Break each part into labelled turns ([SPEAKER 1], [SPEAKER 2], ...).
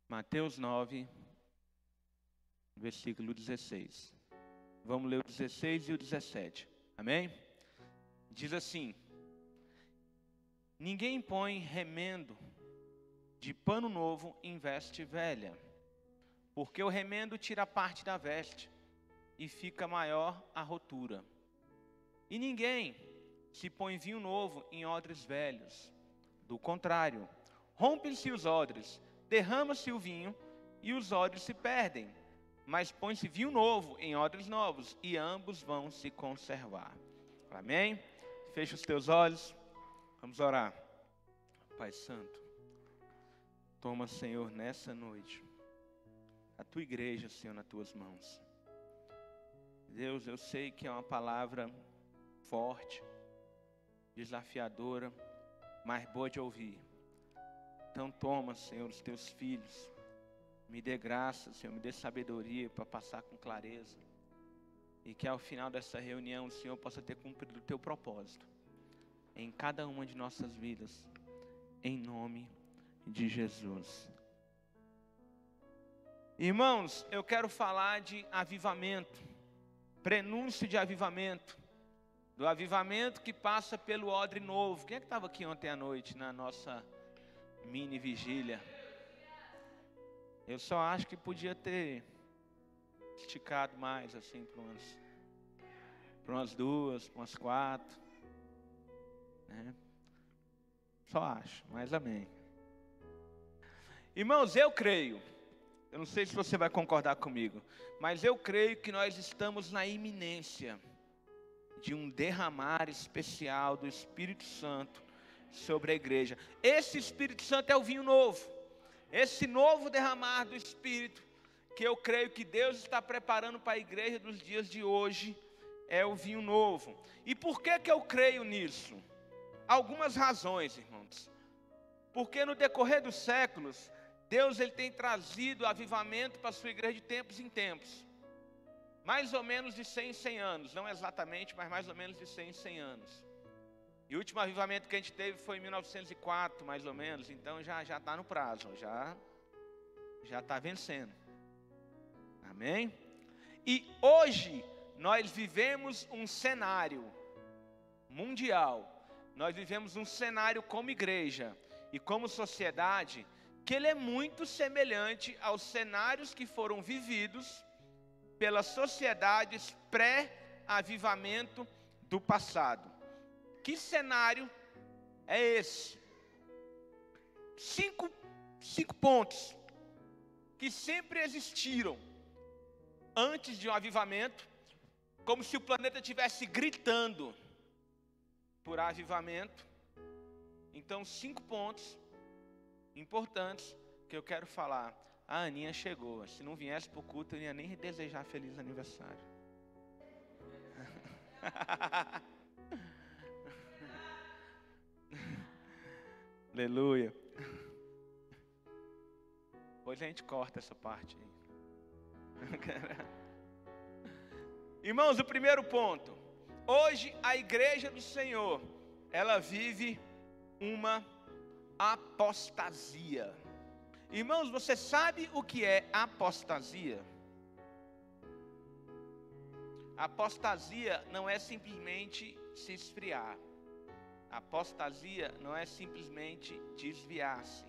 [SPEAKER 1] Mateus 9, versículo 16. Vamos ler o 16 e o 17. Amém? Diz assim: ninguém põe remendo de pano novo em veste velha, porque o remendo tira parte da veste e fica maior a rotura. E ninguém se põe vinho novo em odres velhos. Do contrário, rompem-se os odres, derrama-se o vinho e os odres se perdem. Mas põe-se vinho novo em odres novos e ambos vão se conservar. Amém? Fecha os teus olhos. Vamos orar. Pai Santo, toma, Senhor, nessa noite a tua igreja, Senhor, nas tuas mãos. Deus, eu sei que é uma palavra forte, desafiadora, mas boa de ouvir. Então toma, Senhor, os teus filhos. Me dê graça, Senhor, me dê sabedoria para passar com clareza. E que ao final dessa reunião o Senhor possa ter cumprido o teu propósito em cada uma de nossas vidas. Em nome de Jesus. Irmãos, eu quero falar de avivamento. Prenúncio de avivamento. Do avivamento que passa pelo odre novo. Quem é que estava aqui ontem à noite na nossa mini vigília? Eu só acho que podia ter esticado mais, assim, para umas 2, para umas 4. Né? Só acho, mas amém. Irmãos, eu creio, eu não sei se você vai concordar comigo, mas eu creio que nós estamos na iminência de um derramar especial do Espírito Santo sobre a igreja. Esse Espírito Santo é o vinho novo. Esse novo derramar do Espírito, que eu creio que Deus está preparando para a igreja dos dias de hoje, é o vinho novo. E por que eu creio nisso? Algumas razões, irmãos. Porque no decorrer dos séculos, Deus ele tem trazido avivamento para a sua igreja de tempos em tempos. Mais ou menos de 100 em 100 anos, não exatamente, mas mais ou menos de 100 em 100 anos. E o último avivamento que a gente teve foi em 1904, mais ou menos. Então já está no prazo, já está vencendo. Amém? E hoje nós vivemos um cenário mundial. Nós vivemos um cenário como igreja e como sociedade que ele é muito semelhante aos cenários que foram vividos pelas sociedades pré-avivamento do passado. Que cenário é esse? Cinco pontos que sempre existiram antes de um avivamento, como se o planeta estivesse gritando por avivamento. Então, 5 pontos importantes que eu quero falar. A Aninha chegou. Se não viesse para o culto, eu não ia nem desejar feliz aniversário. Aleluia. Depois a gente corta essa parte aí. Irmãos, o primeiro ponto. Hoje a igreja do Senhor, ela vive uma apostasia. Irmãos, você sabe o que é apostasia? Apostasia não é simplesmente se esfriar. Apostasia não é simplesmente desviar-se.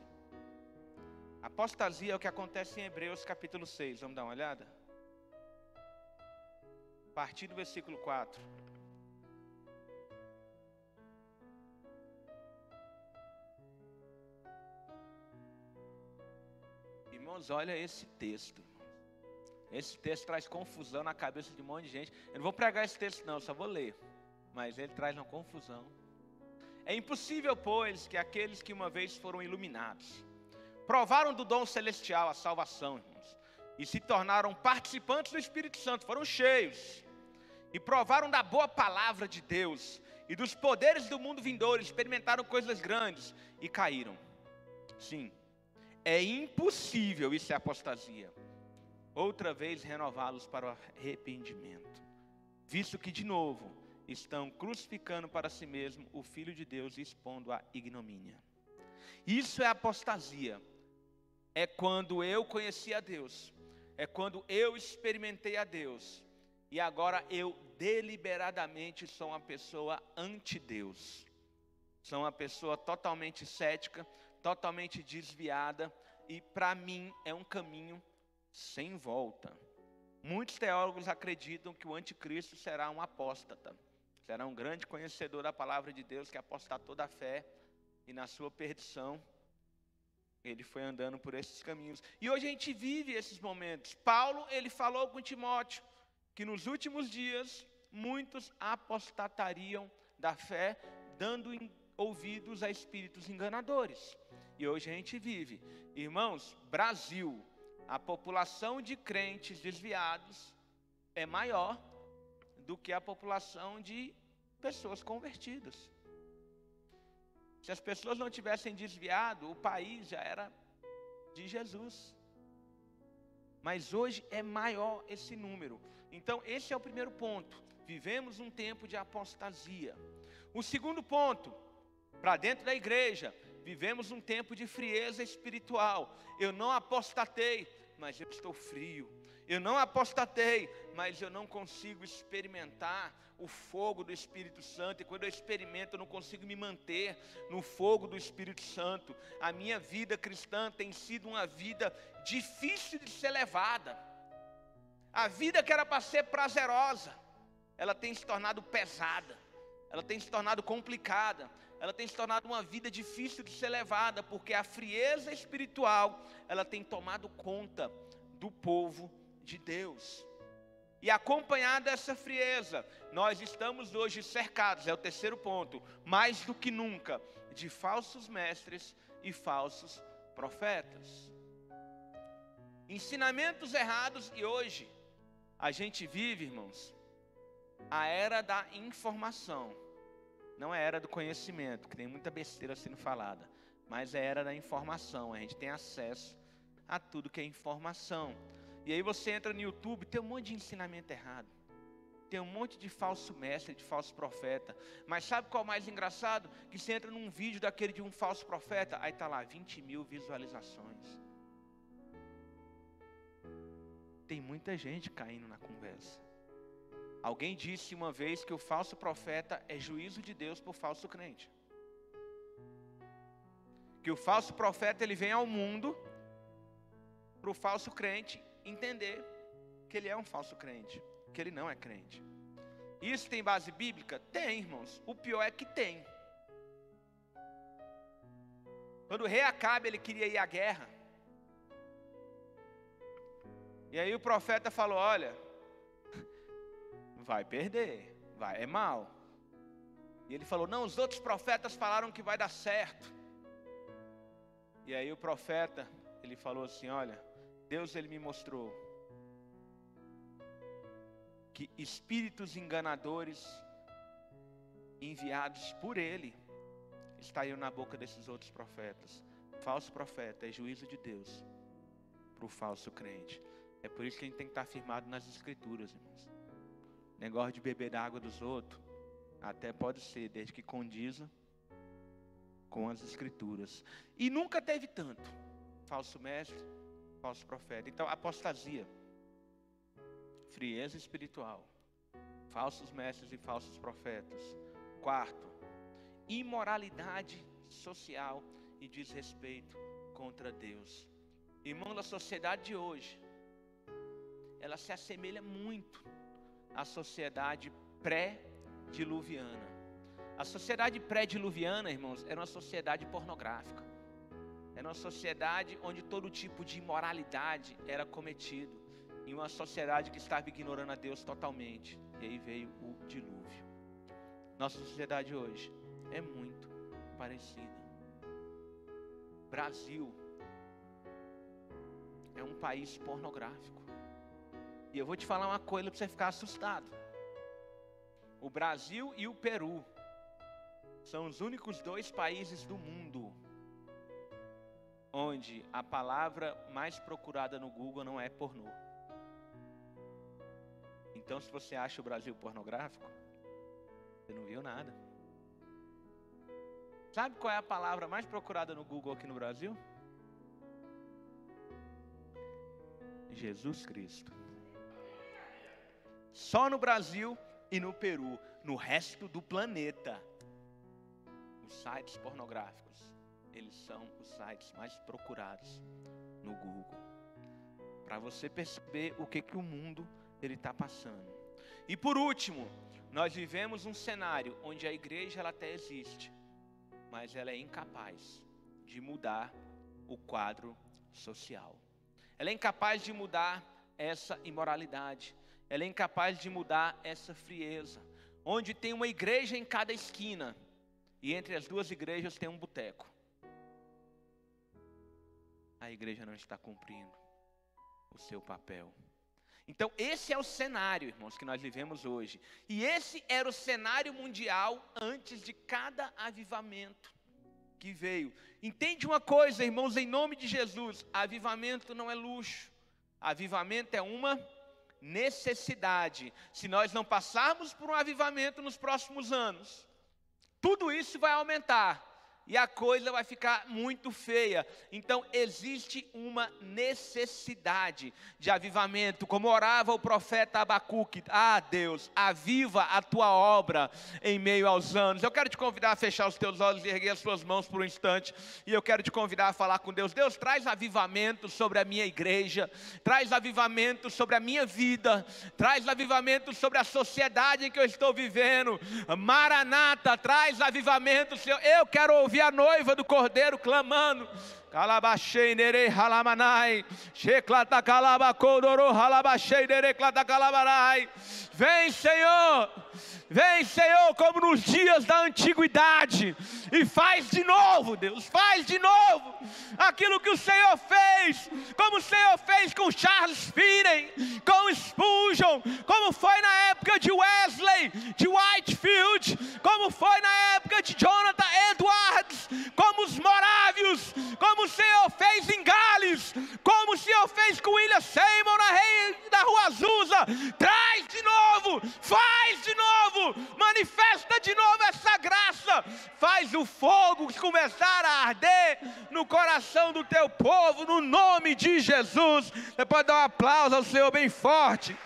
[SPEAKER 1] Apostasia é o que acontece em Hebreus capítulo 6. Vamos dar uma olhada? A partir do versículo 4. Irmãos, olha esse texto. Esse texto traz confusão na cabeça de um monte de gente. Eu não vou pregar esse texto não, eu só vou ler. Mas ele traz uma confusão. É impossível, pois, que aqueles que uma vez foram iluminados, provaram do dom celestial, a salvação, irmãos, e se tornaram participantes do Espírito Santo, foram cheios, e provaram da boa palavra de Deus, e dos poderes do mundo vindouro, experimentaram coisas grandes, e caíram. Sim, é impossível, isso é apostasia, outra vez renová-los para o arrependimento, visto que de novo estão crucificando para si mesmo o Filho de Deus e expondo a ignomínia. Isso é apostasia. é quando eu conheci a Deus, é quando eu experimentei a Deus, e agora eu deliberadamente sou uma pessoa anti-Deus. Sou uma pessoa totalmente cética, totalmente desviada, e para mim é um caminho sem volta. Muitos teólogos acreditam que o anticristo será um apóstata, será um grande conhecedor da palavra de Deus, que apostatou da fé, e na sua perdição, ele foi andando por esses caminhos. E hoje a gente vive esses momentos. Paulo, ele falou com Timóteo, que nos últimos dias, muitos apostatariam da fé, dando ouvidos a espíritos enganadores. E hoje a gente vive. Irmãos, Brasil, a população de crentes desviados é maior do que a população de pessoas convertidas. Se as pessoas não tivessem desviado, o país já era de Jesus. Mas hoje é maior esse número. Então esse é o primeiro ponto. Vivemos um tempo de apostasia. O segundo ponto, para dentro da igreja, vivemos um tempo de frieza espiritual. Eu não apostatei, mas eu estou frio. Eu não apostatei, mas eu não consigo experimentar o fogo do Espírito Santo. E quando eu experimento, eu não consigo me manter no fogo do Espírito Santo. A minha vida cristã tem sido uma vida difícil de ser levada. A vida que era para ser prazerosa, ela tem se tornado pesada. Ela tem se tornado complicada. Ela tem se tornado uma vida difícil de ser levada, porque a frieza espiritual, ela tem tomado conta do povo de Deus. E acompanhado dessa frieza, nós estamos hoje cercados, é o terceiro ponto, mais do que nunca, de falsos mestres e falsos profetas. Ensinamentos errados, e hoje a gente vive, irmãos, a era da informação. Não é a era do conhecimento, que tem muita besteira sendo falada, mas é a era da informação. A gente tem acesso a tudo que é informação. E aí você entra no YouTube, tem um monte de ensinamento errado. Tem um monte de falso mestre, de falso profeta. Mas sabe qual é o mais engraçado? Que você entra num vídeo daquele de um falso profeta, aí está lá, 20 mil visualizações. Tem muita gente caindo na conversa. Alguém disse uma vez que o falso profeta é juízo de Deus por falso crente. Que o falso profeta, ele vem ao mundo para o falso crente entender que ele é um falso crente, que ele não é crente. Isso tem base bíblica? Tem, irmãos. O pior é que tem. Quando o rei Acabe, ele queria ir à guerra, e aí o profeta falou, olha, vai perder, é mal. E ele falou, não, os outros profetas falaram que vai dar certo. E aí o profeta, ele falou assim, olha, Deus, ele me mostrou que espíritos enganadores enviados por ele estariam na boca desses outros profetas. Falso profeta é juízo de Deus para o falso crente. É por isso que a gente tem que estar firmado nas escrituras, irmãos. Negócio de beber da água dos outros, até pode ser, desde que condiza com as escrituras. E nunca teve tanto falso mestre, falso profeta. Então, apostasia, frieza espiritual, falsos mestres e falsos profetas. Quarto, imoralidade social e desrespeito contra Deus. Irmão, da sociedade de hoje, ela se assemelha muito à sociedade pré-diluviana. A sociedade pré-diluviana, irmãos, era uma sociedade pornográfica. Era uma sociedade onde todo tipo de imoralidade era cometido. Em uma sociedade que estava ignorando a Deus totalmente. E aí veio o dilúvio. Nossa sociedade hoje é muito parecida. Brasil é um país pornográfico. E eu vou te falar uma coisa para você ficar assustado. O Brasil e o Peru são os únicos dois países do mundo onde a palavra mais procurada no Google não é pornô. Então, se você acha o Brasil pornográfico, você não viu nada. Sabe qual é a palavra mais procurada no Google aqui no Brasil? Jesus Cristo. Só no Brasil e no Peru. No resto do planeta, os sites pornográficos, eles são os sites mais procurados no Google. Para você perceber o que o mundo está passando. E por último, nós vivemos um cenário onde a igreja ela até existe, mas ela é incapaz de mudar o quadro social. Ela é incapaz de mudar essa imoralidade. Ela é incapaz de mudar essa frieza. Onde tem uma igreja em cada esquina, e entre as duas igrejas tem um boteco. A igreja não está cumprindo o seu papel. Então esse é o cenário, irmãos, que nós vivemos hoje. E esse era o cenário mundial antes de cada avivamento que veio. Entende uma coisa, irmãos, em nome de Jesus: avivamento não é luxo. Avivamento é uma necessidade. Se nós não passarmos por um avivamento nos próximos anos, tudo isso vai aumentar e a coisa vai ficar muito feia. Então existe uma necessidade de avivamento, como orava o profeta Abacuque: ah, Deus, aviva a tua obra em meio aos anos. Eu quero te convidar a fechar os teus olhos e erguer as suas mãos por um instante, e eu quero te convidar a falar com Deus. Deus, traz avivamento sobre a minha igreja, traz avivamento sobre a minha vida, traz avivamento sobre a sociedade em que eu estou vivendo. Maranata, traz avivamento, Senhor. Eu quero ouvir a noiva do Cordeiro clamando: Calabachei nere halamanai, checlata calabacodoro halabachei nere clata calabarai. Vem, Senhor, como nos dias da antiguidade, e faz de novo, Deus, faz de novo aquilo que o Senhor fez, como o Senhor fez com Charles Finney, com Spurgeon, como foi na época de Wesley, de Whitefield, como foi na época de Jonathan Edwards, como os morávios, como o Senhor fez em Gales, como o Senhor fez com William Seymour na Rua Azusa. Traz de novo, faz de novo, manifesta de novo essa graça, faz o fogo começar a arder no coração do teu povo, no nome de Jesus. Você pode dar um aplauso ao Senhor bem forte.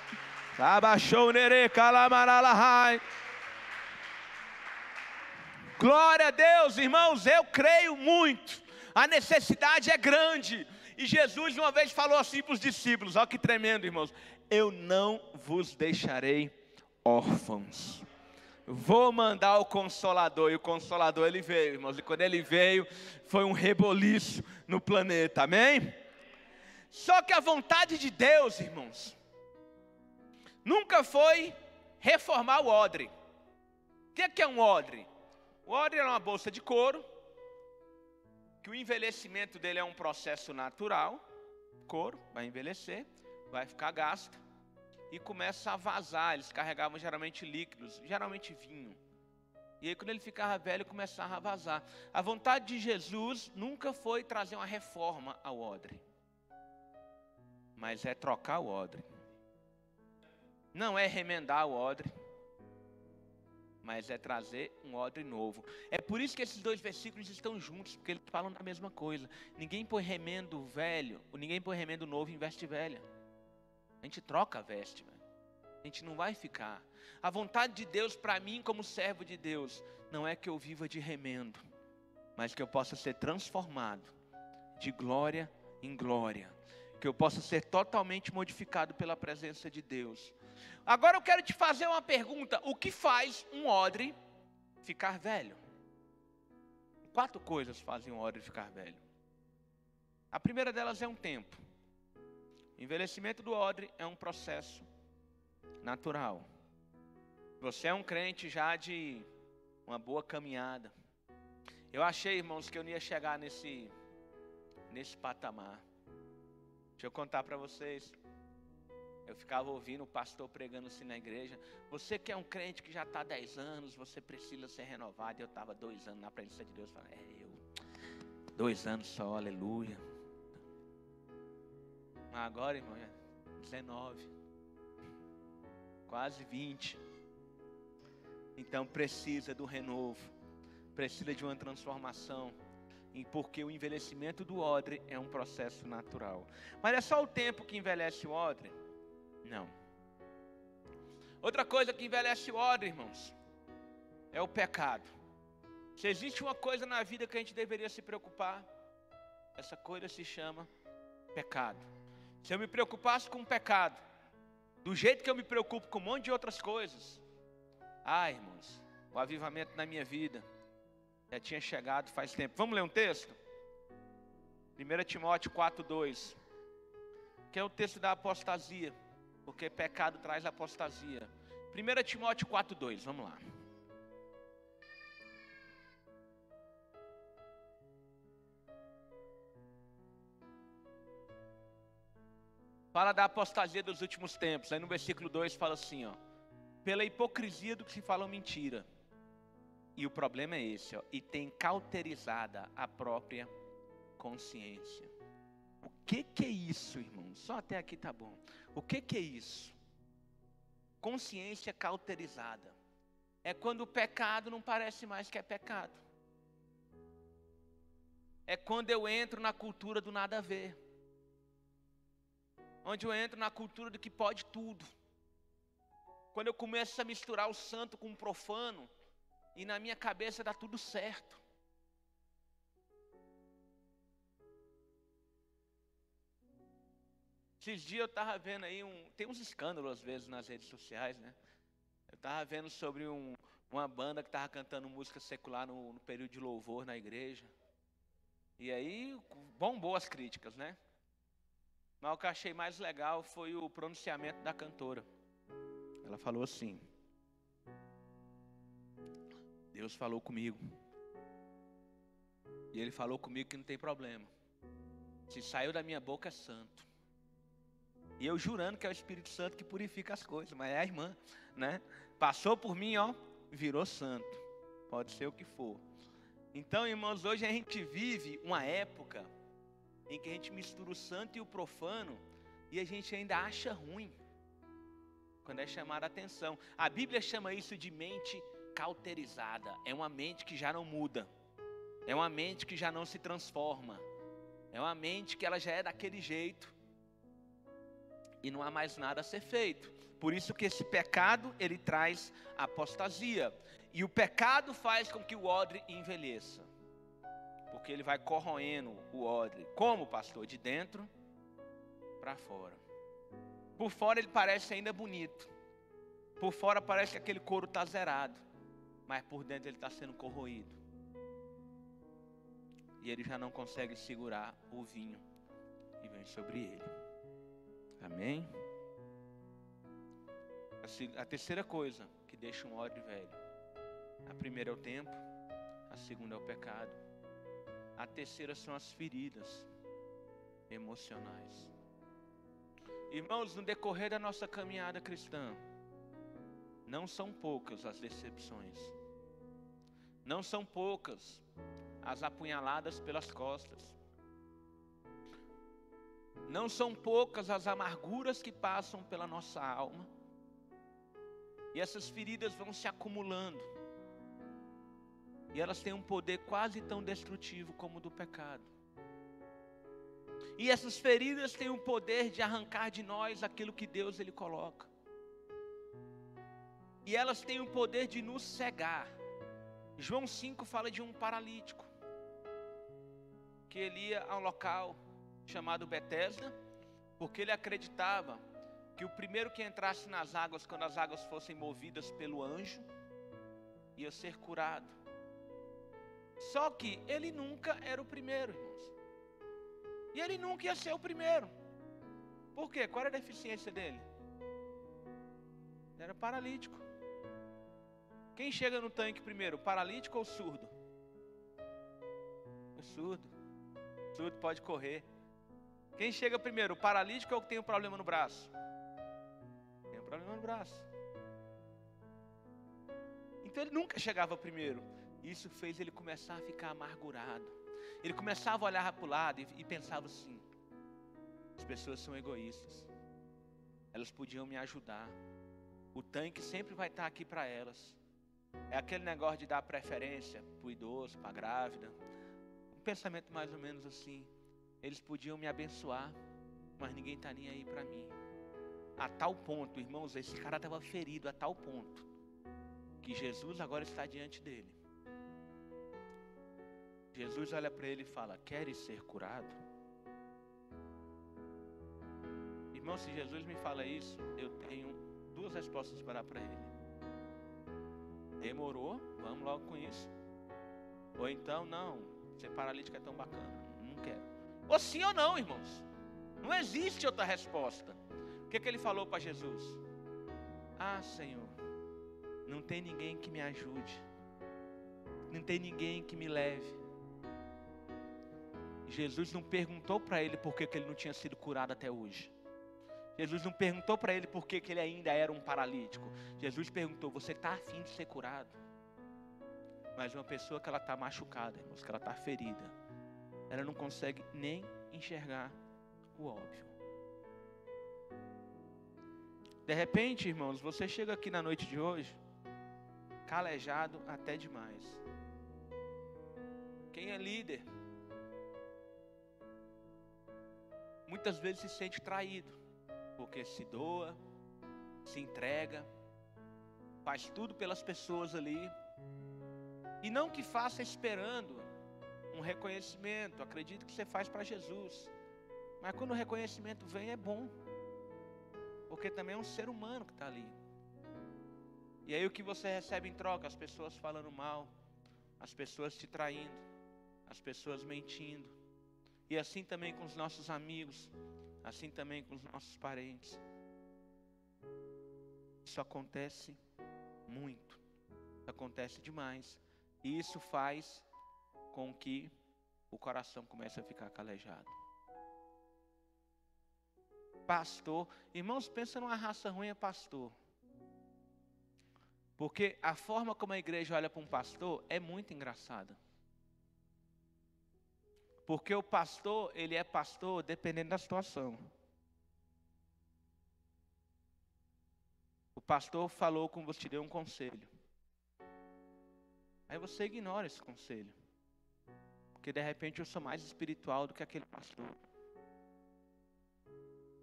[SPEAKER 1] Glória a Deus, irmãos, eu creio muito, a necessidade é grande. E Jesus uma vez falou assim para os discípulos, olha que tremendo, irmãos: eu não vos deixarei órfãos, vou mandar o Consolador. E o Consolador ele veio, irmãos, e quando ele veio foi um reboliço no planeta, amém? Só que a vontade de Deus, irmãos, nunca foi reformar o odre. O que é um odre? O odre é uma bolsa de couro, que o envelhecimento dele é um processo natural. Couro vai envelhecer, vai ficar gasto, e começa a vazar. Eles carregavam geralmente líquidos, geralmente vinho. E aí quando ele ficava velho, começava a vazar. A vontade de Jesus nunca foi trazer uma reforma ao odre, mas é trocar o odre. Não é remendar o odre, mas é trazer um odre novo. É por isso que esses dois versículos estão juntos, porque eles falam da mesma coisa. Ninguém põe remendo velho, ninguém põe remendo novo em veste velha. A gente troca a veste, velho. A gente não vai ficar. A vontade de Deus para mim como servo de Deus não é que eu viva de remendo, mas que eu possa ser transformado de glória em glória, que eu possa ser totalmente modificado pela presença de Deus. Agora eu quero te fazer uma pergunta: o que faz um odre ficar velho? 4 coisas fazem um odre ficar velho. A primeira delas é um tempo. O envelhecimento do odre é um processo natural. Você é um crente já de uma boa caminhada. Eu achei, irmãos, que eu não ia chegar nesse patamar. Deixa eu contar para vocês. Eu ficava ouvindo o pastor pregando assim na igreja: você que é um crente que já está há 10 anos, você precisa ser renovado. Eu estava 2 anos na presença de Deus, falando: 2 anos só, aleluia. Agora, irmão, 19, quase 20. Então precisa do renovo, precisa de uma transformação. porque o envelhecimento do odre é um processo natural. Mas é só o tempo que envelhece o odre? Não. Outra coisa que envelhece o odre, irmãos, é o pecado. Se existe uma coisa na vida que a gente deveria se preocupar, essa coisa se chama pecado. Se eu me preocupasse com o pecado, do jeito que eu me preocupo com um monte de outras coisas, irmãos, o avivamento na minha vida já tinha chegado faz tempo. Vamos ler um texto? 1 Timóteo 4:2, que é o texto da apostasia, porque pecado traz apostasia. 1 Timóteo 4:2, vamos lá. Fala da apostasia dos últimos tempos. Aí no versículo 2 fala assim, pela hipocrisia do que se fala mentira. E o problema é esse, e tem cauterizada a própria consciência. O que é isso, irmãos? Só até aqui tá bom. O que é isso? Consciência cauterizada. É quando o pecado não parece mais que é pecado. É quando eu entro na cultura do nada a ver. Onde eu entro na cultura do que pode tudo. Quando eu começo a misturar o santo com o profano, e na minha cabeça dá tudo certo. Esses dias eu estava vendo aí, tem uns escândalos às vezes nas redes sociais, né? Eu estava vendo sobre uma banda que estava cantando música secular no período de louvor na igreja. E aí bombou as críticas, né? Mas o que eu achei mais legal foi o pronunciamento da cantora. Ela falou assim: Deus falou comigo. E Ele falou comigo que não tem problema. Se saiu da minha boca é santo. E eu jurando que é o Espírito Santo que purifica as coisas. Mas é a irmã, né? Passou por mim, virou santo. Pode ser o que for. Então, irmãos, hoje a gente vive uma época em que a gente mistura o santo e o profano, e a gente ainda acha ruim quando é chamada a atenção. A Bíblia chama isso de mente cauterizada. É uma mente que já não muda. É uma mente que já não se transforma. É uma mente que ela já é daquele jeito. E não há mais nada a ser feito. Por isso que esse pecado, ele traz apostasia. E o pecado faz com que o odre envelheça. Porque ele vai corroendo o odre. Como, pastor? De dentro para fora. Por fora ele parece ainda bonito. Por fora parece que aquele couro está zerado. Mas por dentro ele está sendo corroído. E ele já não consegue segurar o vinho que vem sobre ele. Amém? A terceira coisa que deixa um odre velho. A primeira é o tempo. A segunda é o pecado. A terceira são as feridas emocionais. Irmãos, no decorrer da nossa caminhada cristã, não são poucas as decepções. Não são poucas as apunhaladas pelas costas. Não são poucas as amarguras que passam pela nossa alma. E essas feridas vão se acumulando. E elas têm um poder quase tão destrutivo como o do pecado. E essas feridas têm o poder de arrancar de nós aquilo que Deus ele coloca. E elas têm o poder de nos cegar. João 5 fala de um paralítico. Que ele ia a um local chamado Betesda, porque ele acreditava que o primeiro que entrasse nas águas, quando as águas fossem movidas pelo anjo, ia ser curado. Só que ele nunca era o primeiro, irmãos. E ele nunca ia ser o primeiro. Por quê? Qual era a deficiência dele? Ele era paralítico. Quem chega no tanque primeiro, paralítico ou surdo? O surdo. O surdo pode correr. Quem chega primeiro, o paralítico ou o que tem um problema no braço? Tem um problema no braço. Então ele nunca chegava primeiro. Isso fez ele começar a ficar amargurado. Ele começava a olhar para o lado e pensava assim: as pessoas são egoístas. Elas podiam me ajudar. O tanque sempre vai estar aqui para elas. É aquele negócio de dar preferência para o idoso, para a grávida. pensamento mais ou menos assim: eles podiam me abençoar, mas ninguém está nem aí para mim. A tal ponto, irmãos, esse cara estava ferido a tal ponto, que Jesus agora está diante dele. Jesus olha para ele e fala: queres ser curado? Irmão, se Jesus me fala isso, eu tenho duas respostas para dar para ele. Demorou, vamos logo com isso. Ou então, não, ser paralítico é tão bacana, não quero. Ou sim ou não, irmãos. Não existe outra resposta. O que ele falou para Jesus? Ah, Senhor, não tem ninguém que me ajude, não tem ninguém que me leve. Jesus não perguntou para ele por que ele não tinha sido curado até hoje. Jesus não perguntou para ele por que ele ainda era um paralítico. Jesus perguntou: você está afim de ser curado? Mas uma pessoa que ela está machucada, irmãos, que ela está ferida, ela não consegue nem enxergar o óbvio. De repente, irmãos, você chega aqui na noite de hoje, calejado até demais. Quem é líder, muitas vezes se sente traído, porque se doa, se entrega, faz tudo pelas pessoas ali, e não que faça esperando um reconhecimento. Acredito que você faz para Jesus, mas quando o reconhecimento vem é bom, porque também é um ser humano que está ali. E aí o que você recebe em troca? As pessoas falando mal, as pessoas te traindo, as pessoas mentindo. E assim também com os nossos amigos, assim também com os nossos parentes. Isso acontece muito, acontece demais. E isso faz com que o coração comece a ficar calejado. Pastor, irmãos, pensa numa raça ruim, é pastor. Porque a forma como a igreja olha para um pastor é muito engraçada. Porque o pastor, ele é pastor dependendo da situação. O pastor falou com você, te deu um conselho. Aí você ignora esse conselho. Porque de repente eu sou mais espiritual do que aquele pastor.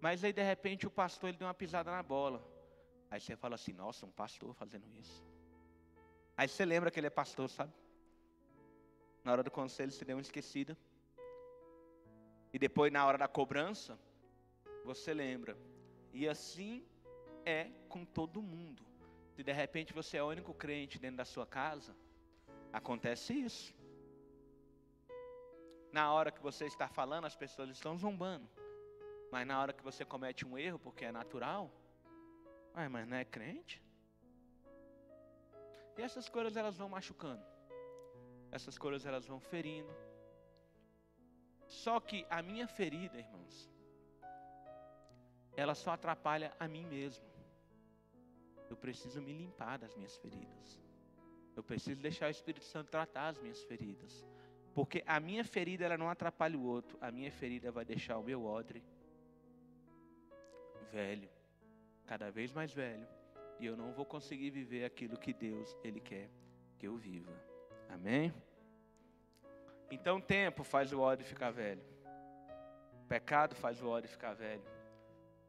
[SPEAKER 1] Mas aí de repente o pastor ele deu uma pisada na bola. Aí você fala assim: nossa, um pastor fazendo isso. Aí você lembra que ele é pastor, sabe? Na hora do conselho você deu uma esquecida. E depois na hora da cobrança, você lembra. E assim é com todo mundo. Se de repente você é o único crente dentro da sua casa, acontece isso. Na hora que você está falando, as pessoas estão zombando. Mas na hora que você comete um erro, porque é natural, mas não é crente? E essas coisas elas vão machucando. Essas coisas elas vão ferindo. Só que a minha ferida, irmãos, ela só atrapalha a mim mesmo. Eu preciso me limpar das minhas feridas. Eu preciso deixar o Espírito Santo tratar as minhas feridas. Porque a minha ferida ela não atrapalha o outro. A minha ferida vai deixar o meu odre velho, cada vez mais velho. E eu não vou conseguir viver aquilo que Deus ele quer que eu viva. Amém? Então o tempo faz o odre ficar velho. O pecado faz o odre ficar velho.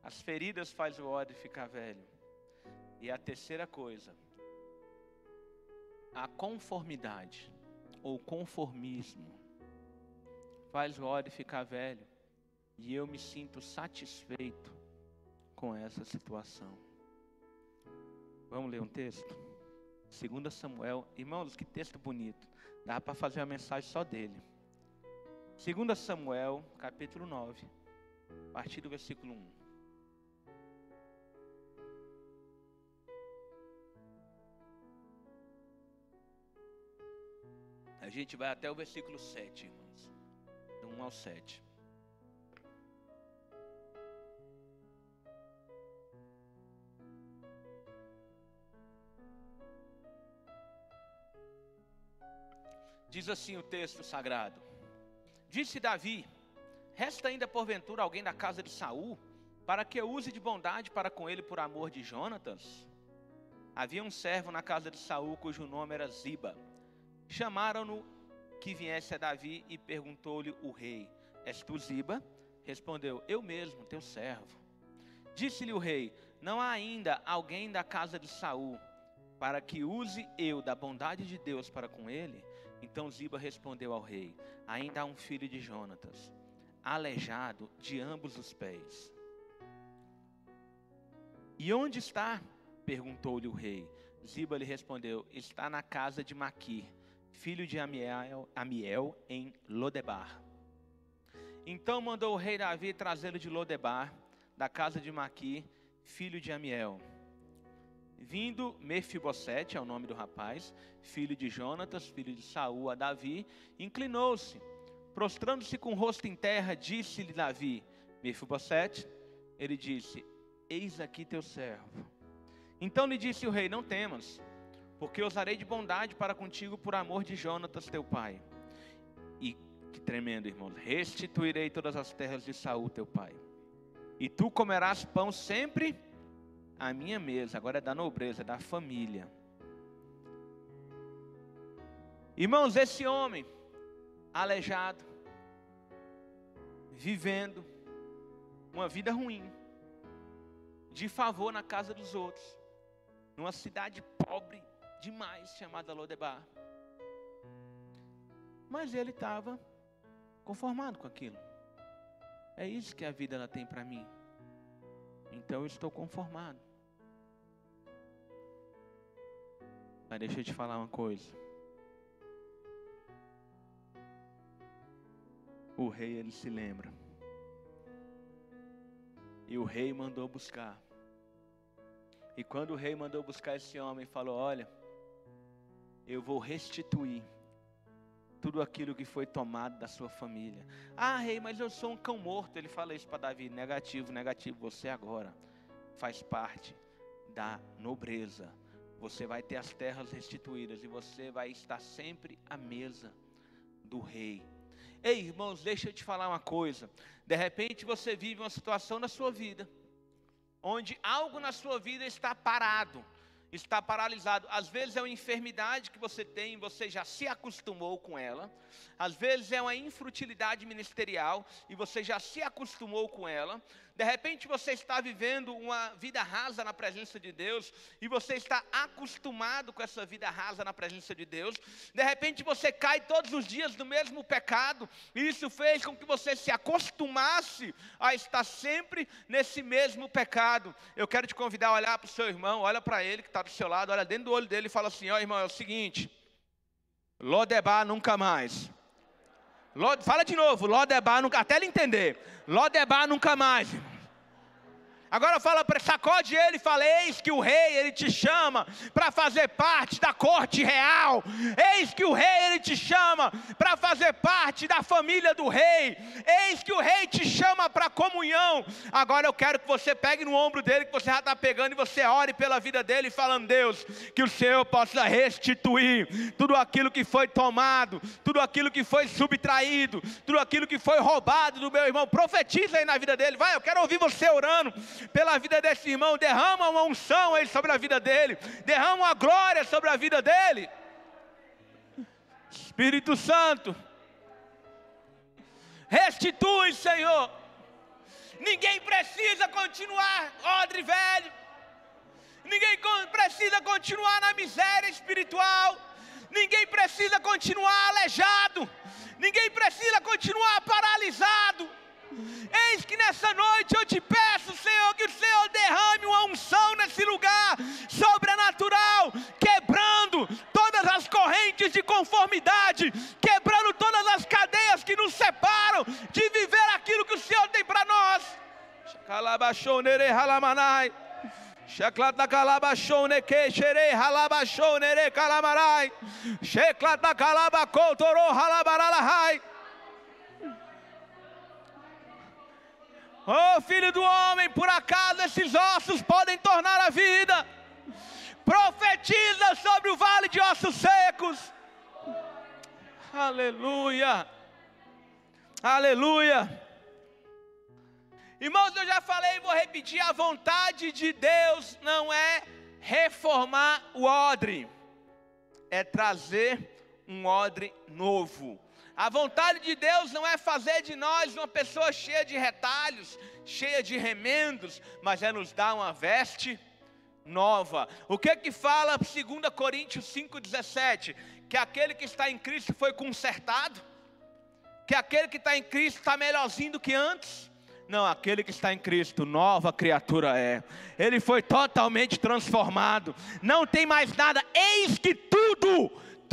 [SPEAKER 1] As feridas faz o odre ficar velho. E a terceira coisa, a conformidade ou conformismo faz o odre ficar velho. E eu me sinto satisfeito com essa situação. Vamos ler um texto? 2 Samuel, irmãos, que texto bonito. Dá para fazer uma mensagem só dele. 2 Samuel, capítulo 9, a partir do versículo 1. A gente vai até o versículo 7, irmãos. Do 1 ao 7. Diz assim o texto sagrado: disse Davi: resta ainda porventura alguém da casa de Saul, para que eu use de bondade para com ele por amor de Jonatas? Havia um servo na casa de Saul, cujo nome era Ziba. Chamaram-no que viesse a Davi e perguntou-lhe o rei: és tu Ziba? Respondeu: eu mesmo, teu servo. Disse-lhe o rei: não há ainda alguém da casa de Saul, para que use eu da bondade de Deus para com ele? Então Ziba respondeu ao rei: ainda há um filho de Jonatas, aleijado de ambos os pés. E onde está? Perguntou-lhe o rei. Ziba lhe respondeu: está na casa de Maquir, filho de Amiel, em Lodebar. Então mandou o rei Davi trazê-lo de Lodebar, da casa de Maquir, filho de Amiel. Vindo Mefibosete, é o nome do rapaz, filho de Jonatas, filho de Saul, a Davi, inclinou-se, prostrando-se com o rosto em terra, disse-lhe Davi: Mefibosete. Ele disse: eis aqui teu servo. Então lhe disse o rei: não temas, porque usarei de bondade para contigo por amor de Jonatas teu pai. E que tremendo, irmãos, restituirei todas as terras de Saul teu pai. E tu comerás pão sempre à minha mesa. Agora é da nobreza, é da família. Irmãos, esse homem aleijado, vivendo uma vida ruim, de favor na casa dos outros, numa cidade pobre demais, chamada Lodebar. Mas ele estava conformado com aquilo. É isso que a vida ela tem para mim. Então eu estou conformado. Mas deixa eu te falar uma coisa. O rei, ele se lembra. E o rei mandou buscar. E quando o rei mandou buscar esse homem, falou: olha, eu vou restituir tudo aquilo que foi tomado da sua família. Ah, rei, mas eu sou um cão morto. Ele fala isso para Davi: negativo, negativo, você agora faz parte da nobreza. Você vai ter as terras restituídas e você vai estar sempre à mesa do rei. Ei, irmãos, deixa eu te falar uma coisa. De repente você vive uma situação na sua vida, onde algo na sua vida está parado, está paralisado. Às vezes é uma enfermidade que você tem, você já se acostumou com ela. Às vezes é uma infrutilidade ministerial e você já se acostumou com ela. De repente você está vivendo uma vida rasa na presença de Deus e você está acostumado com essa vida rasa na presença de Deus. De repente você cai todos os dias no mesmo pecado e isso fez com que você se acostumasse a estar sempre nesse mesmo pecado. Eu quero te convidar a olhar para o seu irmão, olha para ele que está do seu lado, olha dentro do olho dele e fala assim: ó irmão, é o seguinte, Lodebar nunca mais. Fala de novo, Lodebar nunca, até ele entender. Lodebar nunca mais. Agora fala, sacode ele e fala: eis que o rei, ele te chama para fazer parte da corte real. Eis que o rei, ele te chama para fazer parte da família do rei. Eis que o rei te chama para comunhão. Agora eu quero que você pegue no ombro dele, que você já está pegando, e você ore pela vida dele, falando: Deus, que o Senhor possa restituir tudo aquilo que foi tomado, tudo aquilo que foi subtraído, tudo aquilo que foi roubado do meu irmão. Profetiza aí na vida dele. Vai, eu quero ouvir você orando pela vida desse irmão. Derrama uma unção aí sobre a vida dele, derrama uma glória sobre a vida dele. Espírito Santo, restitui, Senhor. Ninguém precisa continuar odre velho, ninguém precisa continuar na miséria espiritual, ninguém precisa continuar aleijado, ninguém precisa continuar paralisado. Eis que nessa noite eu te peço, Senhor, que o Senhor derrame uma unção nesse lugar sobrenatural, quebrando todas as correntes de conformidade, quebrando todas as cadeias que nos separam de viver aquilo que o Senhor tem para nós. Oh filho do homem, por acaso esses ossos podem tornar a vida? Profetiza sobre o vale de ossos secos. Aleluia, aleluia. Irmãos, eu já falei e vou repetir: a vontade de Deus não é reformar o odre, é trazer um odre novo. A vontade de Deus não é fazer de nós uma pessoa cheia de retalhos, cheia de remendos, mas é nos dar uma veste nova. O que fala 2 Coríntios 5,17? Que aquele que está em Cristo foi consertado? Que aquele que está em Cristo está melhorzinho do que antes? Não, aquele que está em Cristo, nova criatura é. Ele foi totalmente transformado. Não tem mais nada. Eis que tudo,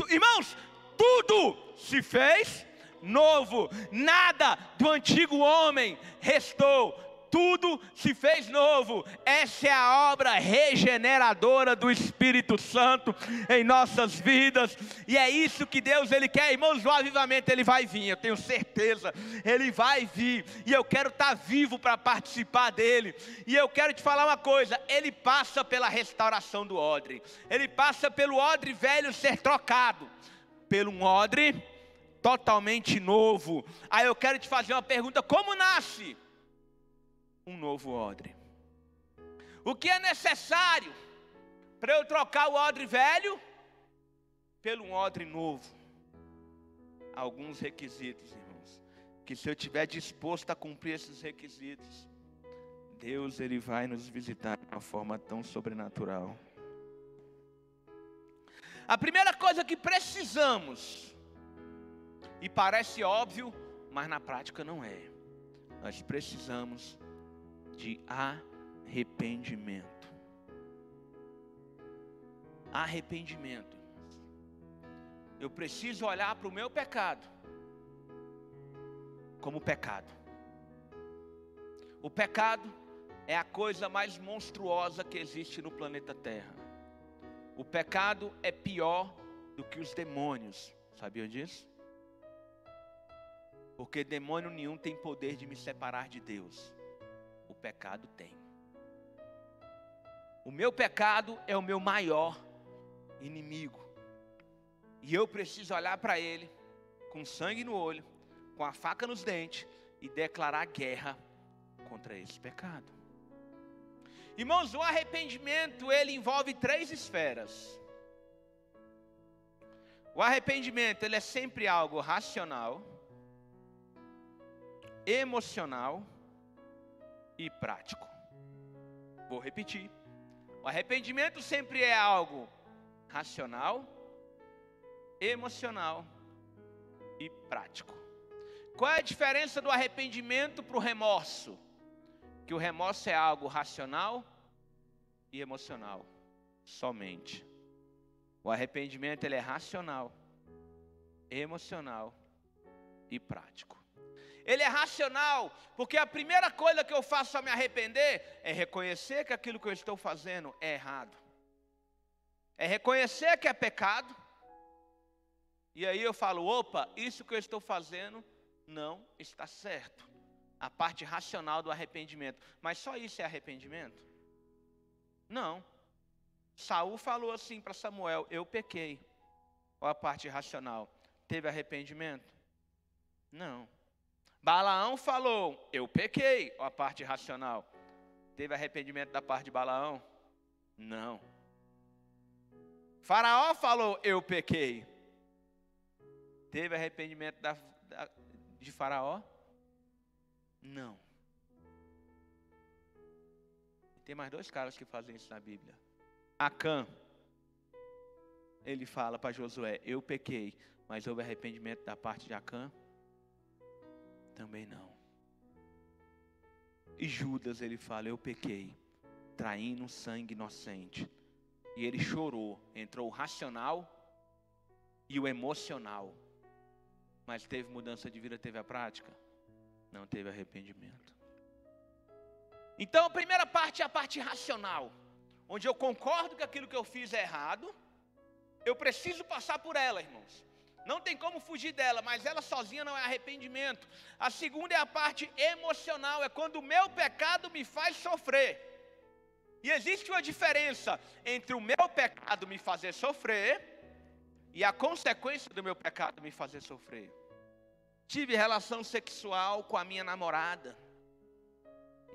[SPEAKER 1] irmãos, tudo se fez novo. Nada do antigo homem restou. Tudo se fez novo. Essa é a obra regeneradora do Espírito Santo em nossas vidas. E é isso que Deus Ele quer. Irmãos, o avivamento Ele vai vir, eu tenho certeza. Ele vai vir. E eu quero estar vivo para participar dele. E eu quero te falar uma coisa. Ele passa pela restauração do odre. Ele passa pelo odre velho ser trocado pelo um odre totalmente novo. Aí eu quero te fazer uma pergunta. Como nasce um novo odre? O que é necessário para eu trocar o odre velho pelo um odre novo? Alguns requisitos, irmãos, que se eu estiver disposto a cumprir esses requisitos, Deus Ele vai nos visitar de uma forma tão sobrenatural. A primeira coisa que precisamos, e parece óbvio, mas na prática não é, nós precisamos de arrependimento. Arrependimento. Eu preciso olhar para o meu pecado como pecado. O pecado é a coisa mais monstruosa que existe no planeta Terra. O pecado é pior do que os demônios. Sabiam disso? Porque demônio nenhum tem poder de me separar de Deus. O pecado tem. O meu pecado é o meu maior inimigo. E eu preciso olhar para ele, com sangue no olho, com a faca nos dentes, e declarar guerra contra esse pecado. Irmãos, o arrependimento, ele envolve 3 esferas. O arrependimento, ele é sempre algo racional, emocional e prático. Vou repetir. O arrependimento sempre é algo racional, emocional e prático. Qual é a diferença do arrependimento para o remorso? Que o remorso é algo racional e emocional somente. O arrependimento ele é racional, emocional e prático. Ele é racional, porque a primeira coisa que eu faço ao me arrepender é reconhecer que aquilo que eu estou fazendo é errado. É reconhecer que é pecado. E aí eu falo, opa, isso que eu estou fazendo não está certo. A parte racional do arrependimento. Mas só isso é arrependimento? Não. Saul falou assim para Samuel, eu pequei. Qual a parte racional? Teve arrependimento? Não. Balaão falou, eu pequei. Ó, a parte racional. Teve arrependimento da parte de Balaão? Não. Faraó falou, eu pequei. Teve arrependimento de Faraó? Não. Tem mais 2 caras que fazem isso na Bíblia. Acã, ele fala para Josué, eu pequei. Mas houve arrependimento da parte de Acã? Também não. E Judas, ele fala, eu pequei, traindo sangue inocente. E ele chorou, entrou o racional e o emocional. Mas teve mudança de vida, teve a prática? Não teve arrependimento. Então a primeira parte é a parte racional, onde eu concordo que aquilo que eu fiz é errado. Eu preciso passar por ela, irmãos. Não tem como fugir dela, mas ela sozinha não é arrependimento. A segunda é a parte emocional, é quando o meu pecado me faz sofrer. E existe uma diferença entre o meu pecado me fazer sofrer e a consequência do meu pecado me fazer sofrer. Tive relação sexual com a minha namorada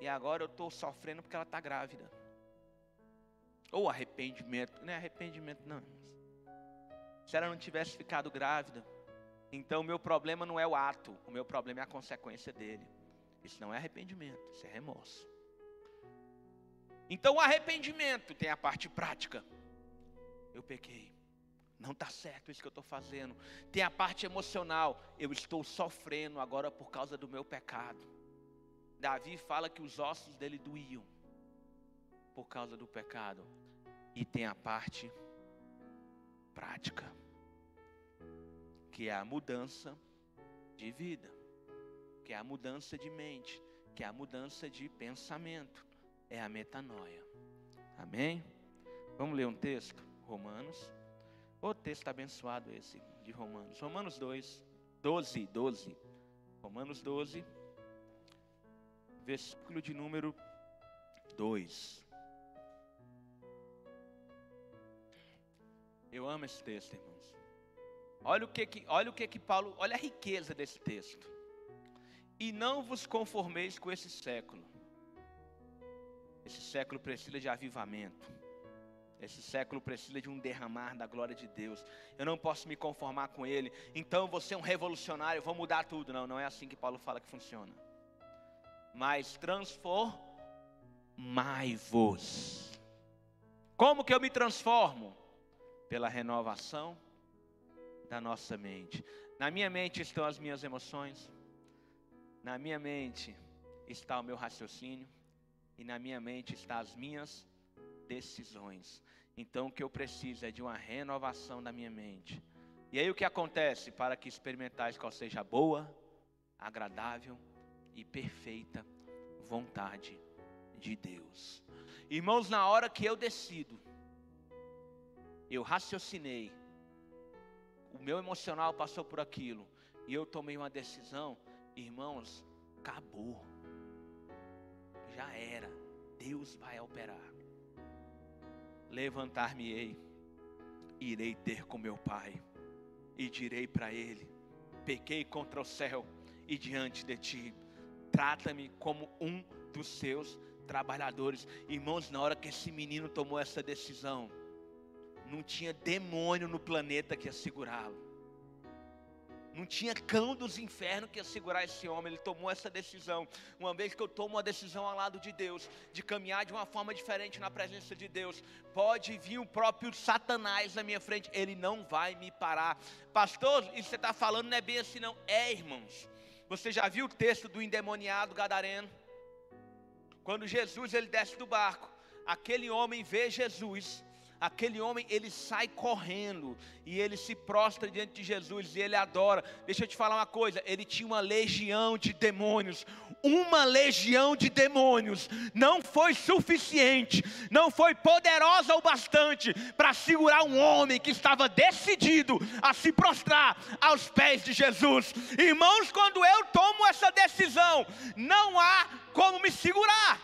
[SPEAKER 1] e agora eu estou sofrendo porque ela está grávida. Ou arrependimento, não é arrependimento não, irmãos. Se ela não tivesse ficado grávida, então o meu problema não é o ato, o meu problema é a consequência dele. Isso não é arrependimento, isso é remorso. Então o arrependimento tem a parte prática. Eu pequei, não está certo isso que eu estou fazendo. Tem a parte emocional, eu estou sofrendo agora por causa do meu pecado. Davi fala que os ossos dele doíam por causa do pecado. E tem a parte prática, que é a mudança de vida, que é a mudança de mente, que é a mudança de pensamento, é a metanoia. Amém? Vamos ler um texto, Romanos. O texto abençoado esse de Romanos. Romanos 12. Romanos 12, versículo de número 2. Eu amo esse texto, irmãos. Olha o que Paulo, olha a riqueza desse texto. E não vos conformeis com esse século. Esse século precisa de avivamento. Esse século precisa de um derramar da glória de Deus. Eu não posso me conformar com ele. Então eu vou ser um revolucionário, vou mudar tudo. Não, não é assim que Paulo fala que funciona. Mas transformai-vos. Como que eu me transformo? Pela renovação da nossa mente. Na minha mente estão as minhas emoções. Na minha mente está o meu raciocínio. E na minha mente estão as minhas decisões. Então o que eu preciso é de uma renovação da minha mente. E aí o que acontece? Para que experimentais qual seja a boa, agradável e perfeita vontade de Deus. Irmãos, na hora que eu decido, eu raciocinei, o meu emocional passou por aquilo, e eu tomei uma decisão, irmãos, acabou. Já era. Deus vai operar. Levantar-me-ei, irei ter com meu Pai, e direi para Ele: pequei contra o céu e diante de Ti, trata-me como um dos seus trabalhadores. Irmãos, na hora que esse menino tomou essa decisão, não tinha demônio no planeta que ia segurá-lo. Não tinha cão dos infernos que ia segurar esse homem. Ele tomou essa decisão. Uma vez que eu tomo uma decisão ao lado de Deus, de caminhar de uma forma diferente na presença de Deus, pode vir o próprio Satanás na minha frente, ele não vai me parar. Pastor, isso que você está falando não é bem assim não. É, irmãos. Você já viu o texto do endemoniado gadareno? Quando Jesus ele desce do barco, aquele homem vê Jesus. Aquele homem, ele sai correndo e ele se prostra diante de Jesus e ele adora. Deixa eu te falar uma coisa, ele tinha uma legião de demônios. Uma legião de demônios não foi suficiente, não foi poderosa o bastante para segurar um homem que estava decidido a se prostrar aos pés de Jesus. Irmãos, quando eu tomo essa decisão, não há como me segurar.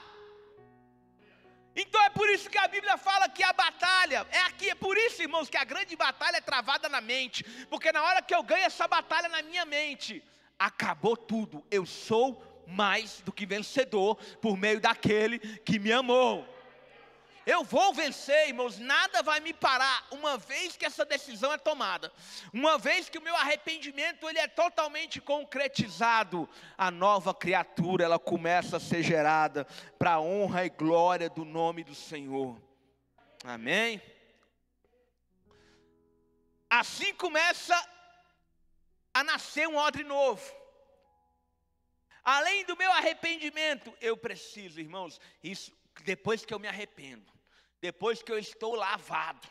[SPEAKER 1] Então é por isso que a Bíblia fala que a batalha é aqui. É por isso, irmãos, que a grande batalha é travada na mente. Porque na hora que eu ganho essa batalha na minha mente, acabou tudo. Eu sou mais do que vencedor por meio daquele que me amou. Eu vou vencer, irmãos, nada vai me parar, uma vez que essa decisão é tomada, uma vez que o meu arrependimento ele é totalmente concretizado, a nova criatura ela começa a ser gerada para a honra e glória do nome do Senhor. Amém? Assim começa a nascer um odre novo. Além do meu arrependimento, eu preciso, irmãos, isso depois que eu me arrependo, depois que eu estou lavado,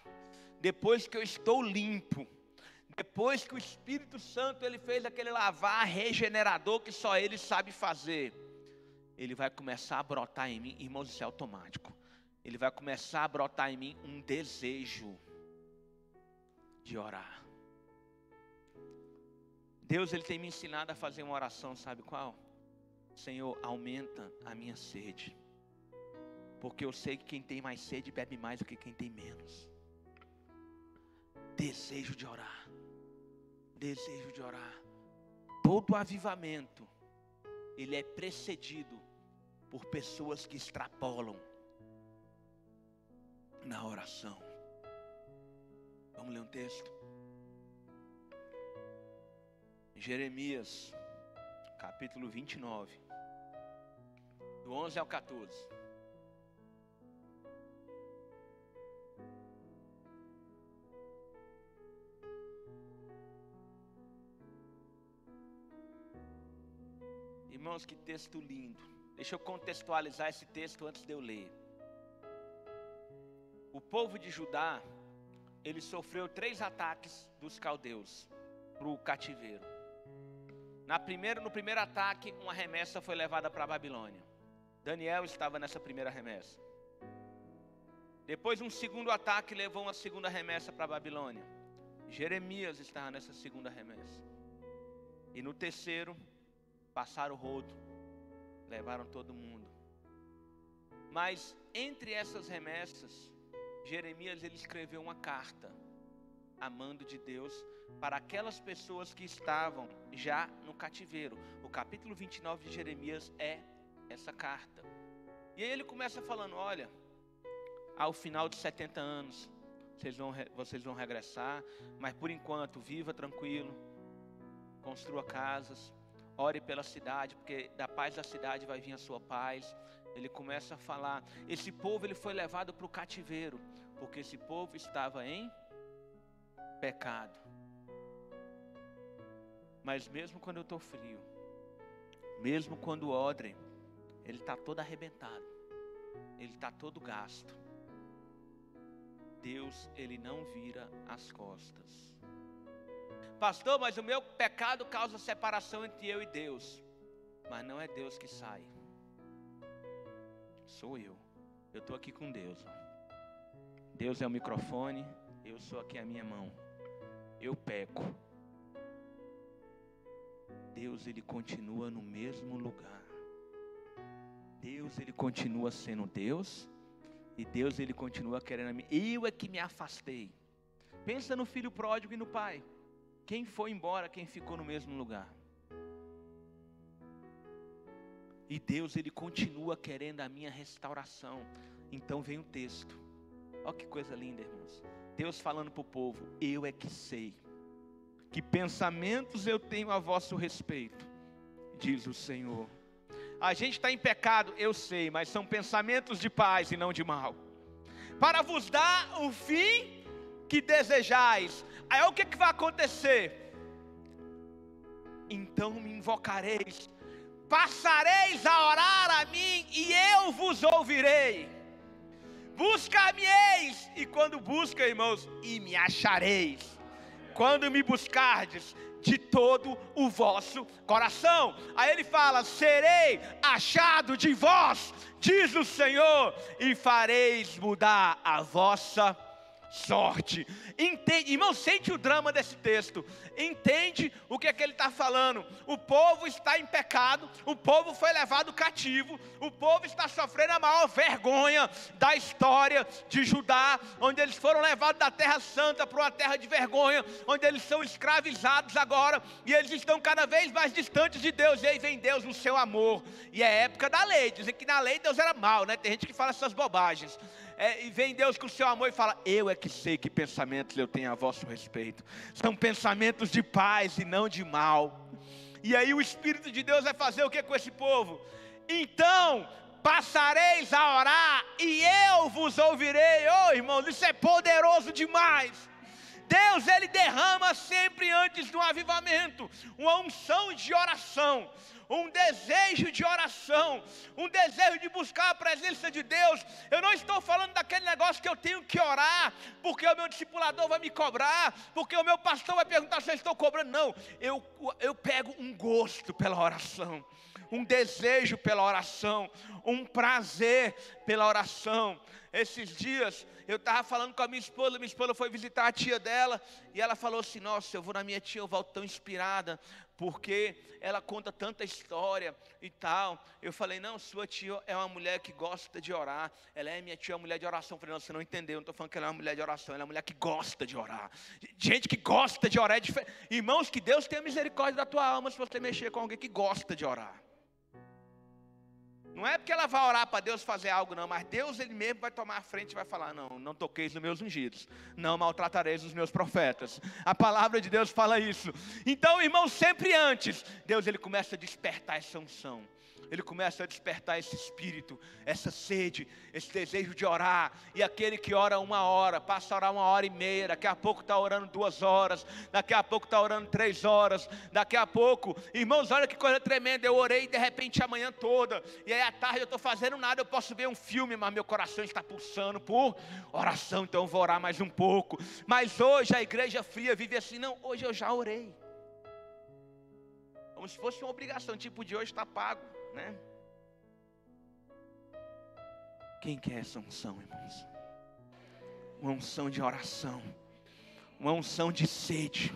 [SPEAKER 1] depois que eu estou limpo, depois que o Espírito Santo ele fez aquele lavar regenerador que só Ele sabe fazer, ele vai começar a brotar em mim, irmãos, isso é automático. Ele vai começar a brotar em mim um desejo de orar. Deus ele tem me ensinado a fazer uma oração, sabe qual? Senhor, aumenta a minha sede. Porque eu sei que quem tem mais sede bebe mais do que quem tem menos. Desejo de orar. Desejo de orar. Todo avivamento, ele é precedido por pessoas que extrapolam na oração. Vamos ler um texto. Jeremias, capítulo 29, do 11 ao 14. Irmãos, que texto lindo. Deixa eu contextualizar esse texto antes de eu ler. O povo de Judá, ele sofreu 3 ataques dos caldeus para o cativeiro. No primeiro ataque, uma remessa foi levada para a Babilônia. Daniel estava nessa primeira remessa. Depois, um segundo ataque levou uma segunda remessa para a Babilônia. Jeremias estava nessa segunda remessa. E no terceiro, passaram o rodo, levaram todo mundo. Mas entre essas remessas, Jeremias ele escreveu uma carta a mando de Deus para aquelas pessoas que estavam já no cativeiro. O capítulo 29 de Jeremias é essa carta. E aí ele começa falando: olha, ao final de 70 anos vocês vão regressar, mas por enquanto viva tranquilo, construa casas, ore pela cidade, porque da paz da cidade vai vir a sua paz. Ele começa a falar: esse povo ele foi levado para o cativeiro, porque esse povo estava em pecado. Mas mesmo quando eu estou frio, mesmo quando o odre ele está todo arrebentado, ele está todo gasto, Deus ele não vira as costas. Pastor, mas o meu pecado causa separação entre eu e Deus. Mas não é Deus que sai, sou eu. Eu estou aqui com Deus. Deus é o microfone, eu sou aqui a minha mão. Eu peco. Deus ele continua no mesmo lugar. Deus ele continua sendo Deus. E Deus ele continua querendo a mim. Eu é que me afastei. Pensa no filho pródigo e no pai. Quem foi embora, quem ficou no mesmo lugar? E Deus ele continua querendo a minha restauração. Então vem o texto. Olha que coisa linda, irmãos. Deus falando para o povo: eu é que sei que pensamentos eu tenho a vosso respeito, diz o Senhor. A gente está em pecado, eu sei, mas são pensamentos de paz e não de mal, para vos dar o fim que desejais. Aí o que vai acontecer? Então me invocareis, passareis a orar a mim e eu vos ouvirei. Buscar-me-eis, e quando busca, irmãos, e me achareis, quando me buscardes de todo o vosso coração. Aí ele fala: serei achado de vós, diz o Senhor, e fareis mudar a vossa sorte. Entende, irmão, sente o drama desse texto. Entende o que é que ele está falando? O povo está em pecado, o povo foi levado cativo, o povo está sofrendo a maior vergonha da história de Judá, onde eles foram levados da terra santa para uma terra de vergonha, onde eles são escravizados agora, e eles estão cada vez mais distantes de Deus. E aí vem Deus no seu amor, e é época da lei. Dizem que na lei Deus era mau, né? Tem gente que fala essas bobagens. E vem Deus com o seu amor e fala: eu é que sei que pensamentos eu tenho a vosso respeito. São pensamentos de paz e não de mal. E aí o Espírito de Deus vai fazer o que com esse povo? Então passareis a orar e eu vos ouvirei. Oh, irmãos, isso é poderoso demais. Deus ele derrama sempre antes do avivamento uma unção de oração, um desejo de oração, um desejo de buscar a presença de Deus. Eu não estou falando daquele negócio que eu tenho que orar porque o meu discipulador vai me cobrar, porque o meu pastor vai perguntar se eu estou cobrando. Não, eu pego um gosto pela oração, um desejo pela oração, um prazer pela oração. Esses dias eu estava falando com a minha esposa foi visitar a tia dela, e ela falou assim: nossa, eu vou na minha tia, eu volto tão inspirada, porque ela conta tanta história e tal. Eu falei: não, sua tia é uma mulher que gosta de orar. Ela é minha tia, é uma mulher de oração. Eu falei: não, você não entendeu, eu não estou falando que ela é uma mulher de oração, ela é uma mulher que gosta de orar. Gente que gosta de orar é diferente. Irmãos, que Deus tenha misericórdia da tua alma se você mexer com alguém que gosta de orar. Não é porque ela vai orar para Deus fazer algo, não. Mas Deus, Ele mesmo vai tomar a frente e vai falar: não toqueis nos meus ungidos. Não maltratareis os meus profetas. A palavra de Deus fala isso. Então, irmão, sempre antes, Deus, Ele começa a despertar essa unção. Ele começa a despertar esse espírito, essa sede, esse desejo de orar. E aquele que ora 1 hora, passa a orar 1h30, daqui a pouco está orando 2 horas, daqui a pouco está orando 3 horas, daqui a pouco, irmãos, olha que coisa tremenda, eu orei de repente a manhã toda, e aí à tarde eu estou fazendo nada, eu posso ver um filme, mas meu coração está pulsando por oração, então eu vou orar mais um pouco. Mas hoje a igreja fria vive assim: não, hoje eu já orei. Como se fosse uma obrigação, tipo de hoje está pago, né? Quem quer essa unção, irmãos? Uma unção de oração, uma unção de sede.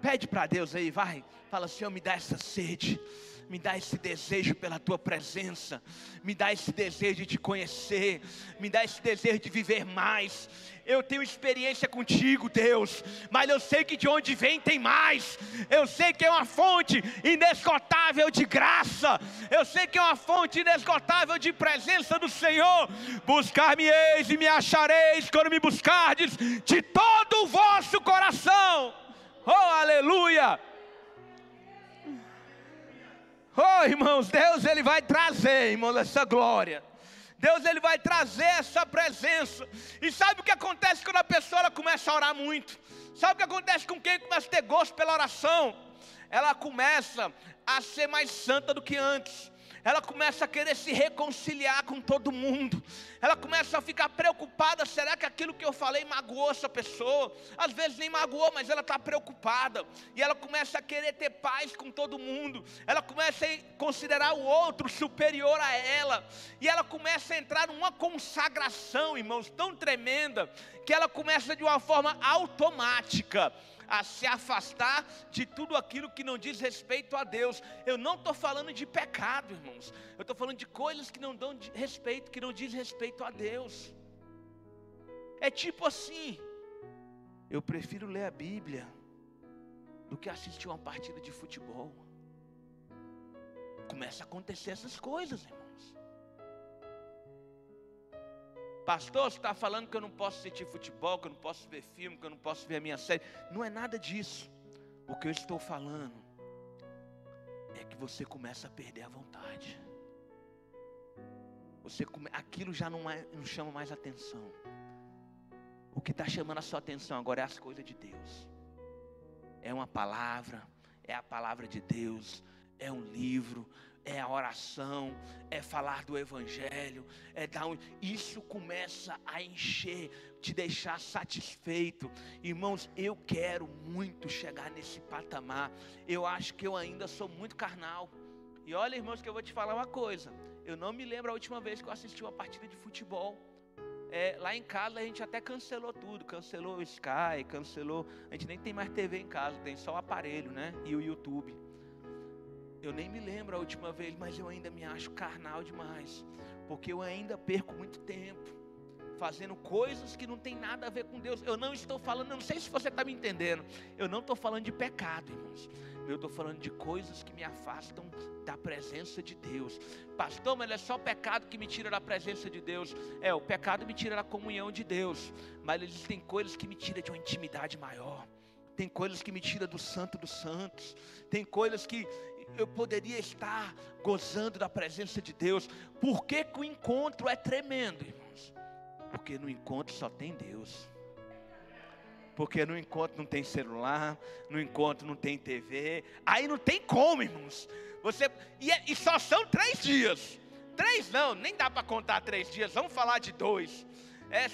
[SPEAKER 1] Pede para Deus aí, vai. Fala: Senhor, me dá essa sede, me dá esse desejo pela Tua presença, me dá esse desejo de te conhecer, me dá esse desejo de viver mais. Eu tenho experiência contigo, Deus, mas eu sei que de onde vem tem mais. Eu sei que é uma fonte inesgotável de graça. Eu sei que é uma fonte inesgotável de presença do Senhor. Buscar-me-eis e me achareis quando me buscardes de todo o vosso coração. Oh, aleluia! Oh, irmãos, Deus, Ele vai trazer, irmãos, essa glória. Deus, Ele vai trazer essa presença. E sabe o que acontece quando a pessoa ela começa a orar muito? Sabe o que acontece com quem começa a ter gosto pela oração? Ela começa a ser mais santa do que antes. Ela começa a querer se reconciliar com todo mundo. Ela começa a ficar preocupada: será que aquilo que eu falei magoou essa pessoa? Às vezes nem magoou, mas ela está preocupada. E ela começa a querer ter paz com todo mundo. Ela começa a considerar o outro superior a ela. E ela começa a entrar numa consagração, irmãos, tão tremenda, que ela começa de uma forma automática a se afastar de tudo aquilo que não diz respeito a Deus. Eu não estou falando de pecado, irmãos. Eu estou falando de coisas que não dão respeito, que não diz respeito a Deus. É tipo assim: eu prefiro ler a Bíblia do que assistir uma partida de futebol. Começa a acontecer essas coisas, irmãos. Pastor, você está falando que eu não posso assistir futebol, que eu não posso ver filme, que eu não posso ver a minha série. Não é nada disso. O que eu estou falando é que você começa a perder a vontade. Aquilo já não chama mais atenção. O que está chamando a sua atenção agora é as coisas de Deus. É uma palavra, é a palavra de Deus, é um livro, é a oração, é falar do Evangelho, isso começa a encher, te deixar satisfeito. Irmãos, eu quero muito chegar nesse patamar. Eu acho que eu ainda sou muito carnal. E olha, irmãos, que eu vou te falar uma coisa. Eu não me lembro a última vez que eu assisti uma partida de futebol. Lá em casa a gente até cancelou tudo. Cancelou o Sky, a gente nem tem mais TV em casa, tem só o aparelho, né? E o YouTube. Eu nem me lembro a última vez, mas eu ainda me acho carnal demais, porque eu ainda perco muito tempo fazendo coisas que não tem nada a ver com Deus. Eu não estou falando, eu não sei se você está me entendendo, eu não estou falando de pecado, irmãos. Eu estou falando de coisas que me afastam da presença de Deus. Pastor, mas é só pecado que me tira da presença de Deus. O pecado me tira da comunhão de Deus, mas existem coisas que me tiram de uma intimidade maior. Tem coisas que me tiram do santo dos santos. Tem coisas que eu poderia estar gozando da presença de Deus. Por que que o encontro é tremendo, irmãos? Porque no encontro só tem Deus. Porque no encontro não tem celular, no encontro não tem TV. Aí não tem como, irmãos. E só são 3 dias. 3 não, nem dá para contar 3 dias. Vamos falar de 2.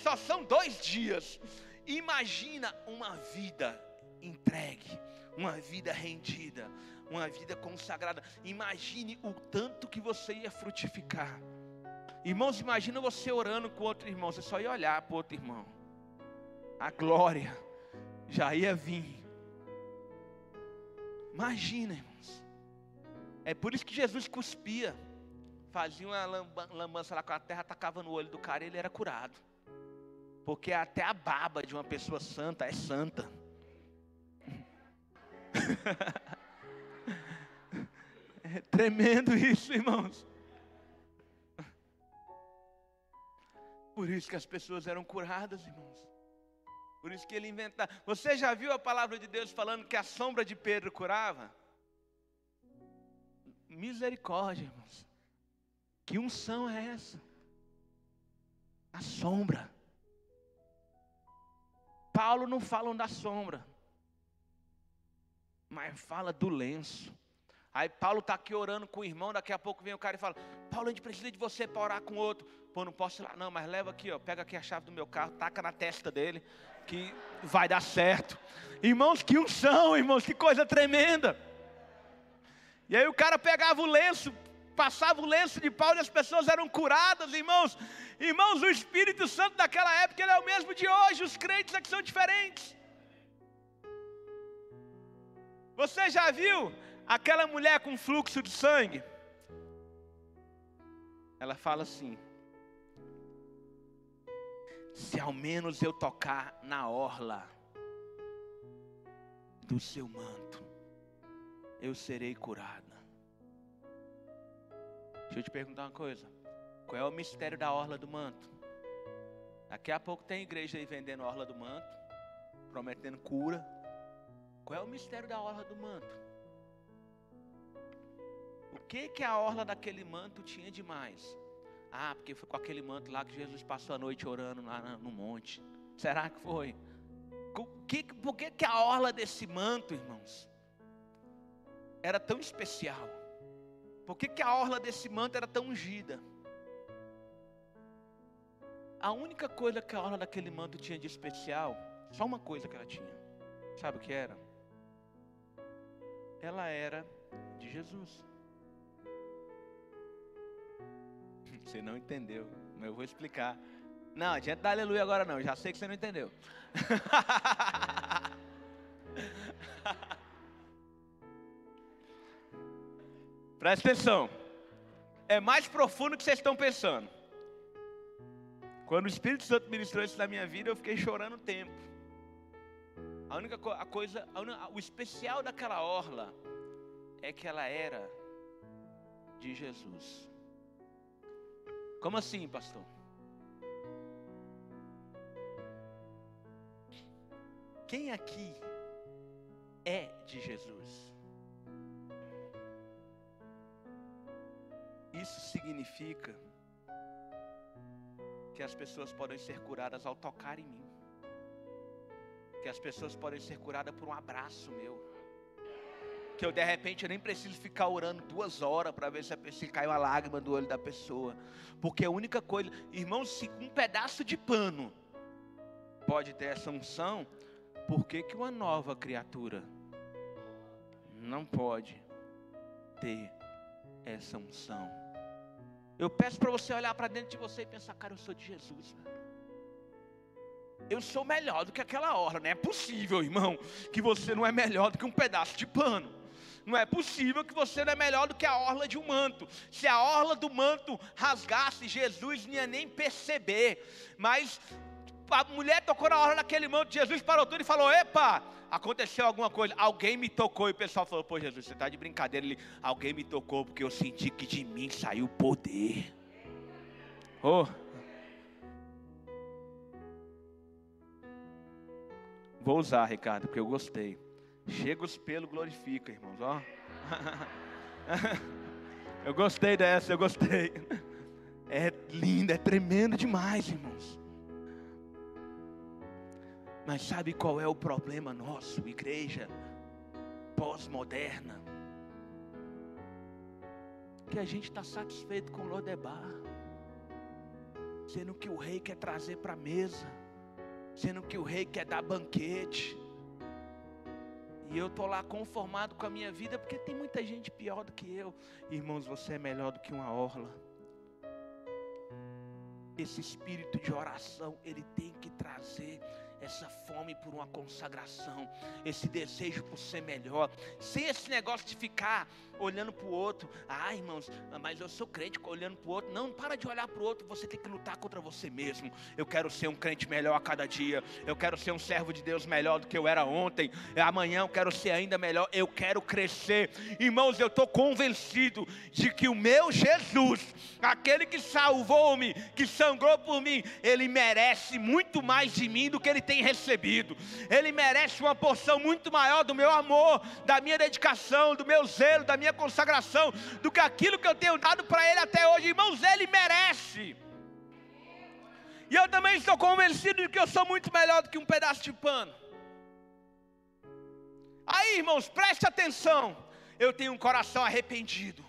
[SPEAKER 1] Só são 2 dias. Imagina uma vida entregue, uma vida rendida, uma vida consagrada. Imagine o tanto que você ia frutificar. Irmãos, imagina você orando com outro irmão. Você só ia olhar para o outro irmão. A glória já ia vir. Imagina, irmãos. É por isso que Jesus cuspia. Fazia uma lambança lá com a terra, tacava no olho do cara e ele era curado. Porque até a baba de uma pessoa santa é santa. É tremendo isso, irmãos. Por isso que as pessoas eram curadas, irmãos. Por isso que ele inventava. Você já viu a palavra de Deus falando que a sombra de Pedro curava? Misericórdia, irmãos. Que unção é essa? A sombra. Paulo não fala da sombra, mas fala do lenço. Aí Paulo está aqui orando com o irmão, daqui a pouco vem o cara e fala: Paulo, a gente precisa de você para orar com outro. Pô, não posso ir lá não, mas leva aqui, ó, pega aqui a chave do meu carro, taca na testa dele, que vai dar certo. Irmãos, que unção, irmãos, que coisa tremenda. E aí o cara pegava o lenço, passava o lenço de Paulo e as pessoas eram curadas, irmãos. Irmãos, o Espírito Santo daquela época, ele é o mesmo de hoje, os crentes é que são diferentes. Você já viu aquela mulher com fluxo de sangue? Ela fala assim: se ao menos eu tocar na orla do seu manto, eu serei curada. Deixa eu te perguntar uma coisa. Qual é o mistério da orla do manto? Daqui a pouco tem igreja aí vendendo a orla do manto, prometendo cura. Qual é o mistério da orla do manto? O que a orla daquele manto tinha de mais? Ah, porque foi com aquele manto lá que Jesus passou a noite orando lá no monte. Será que foi? Por que a orla desse manto, irmãos, era tão especial? Por que a orla desse manto era tão ungida? A única coisa que a orla daquele manto tinha de especial, só uma coisa que ela tinha. Sabe o que era? Ela era de Jesus. Você não entendeu, mas eu vou explicar. Não, adianta dar aleluia agora não, já sei que você não entendeu. Presta atenção. É mais profundo do que vocês estão pensando. Quando o Espírito Santo ministrou isso na minha vida, eu fiquei chorando um tempo. O especial daquela orla é que ela era de Jesus. Como assim, pastor? Quem aqui é de Jesus? Isso significa que as pessoas podem ser curadas ao tocar em mim. Que as pessoas podem ser curadas por um abraço meu. Que eu de repente eu nem preciso ficar orando 2 horas para ver se cai uma lágrima do olho da pessoa. Porque a única coisa, irmãos, se um pedaço de pano pode ter essa unção, por que uma nova criatura não pode ter essa unção? Eu peço para você olhar para dentro de você e pensar: cara, eu sou de Jesus, velho. Eu sou melhor do que aquela orla. Não é possível, irmão, que você não é melhor do que um pedaço de pano. Não é possível que você não é melhor do que a orla de um manto. Se a orla do manto rasgasse, Jesus não ia nem perceber. Mas a mulher tocou na orla daquele manto, Jesus parou tudo e falou: epa, aconteceu alguma coisa, alguém me tocou. E o pessoal falou: pô, Jesus, você está de brincadeira. Ele: alguém me tocou porque eu senti que de mim saiu poder. Oh. Vou usar, Ricardo, porque eu gostei. Chega os pelos, glorifica, irmãos, ó. Eu gostei dessa, eu gostei. É lindo, é tremendo demais, irmãos. Mas sabe qual é o problema nosso, igreja pós-moderna? Que a gente está satisfeito com o Lodebar, sendo que o rei quer trazer para a mesa, sendo que o rei quer dar banquete. E eu estou lá conformado com a minha vida, porque tem muita gente pior do que eu. Irmãos, você é melhor do que uma orla. Esse espírito de oração, ele tem que trazer essa fome fome por uma consagração, esse desejo por ser melhor, sem esse negócio de ficar olhando para o outro. Ah, irmãos, mas eu sou crente, olhando para o outro. Não, para de olhar para o outro, você tem que lutar contra você mesmo. Eu quero ser um crente melhor a cada dia, eu quero ser um servo de Deus melhor do que eu era ontem, amanhã eu quero ser ainda melhor, eu quero crescer. Irmãos, eu estou convencido de que o meu Jesus, aquele que salvou-me, que sangrou por mim, Ele merece muito mais de mim do que Ele tem recebido. Ele merece uma porção muito maior do meu amor, da minha dedicação, do meu zelo, da minha consagração, do que aquilo que eu tenho dado para Ele até hoje. Irmãos, Ele merece. E eu também estou convencido de que eu sou muito melhor do que um pedaço de pano. Aí, irmãos, preste atenção. Eu tenho um coração arrependido.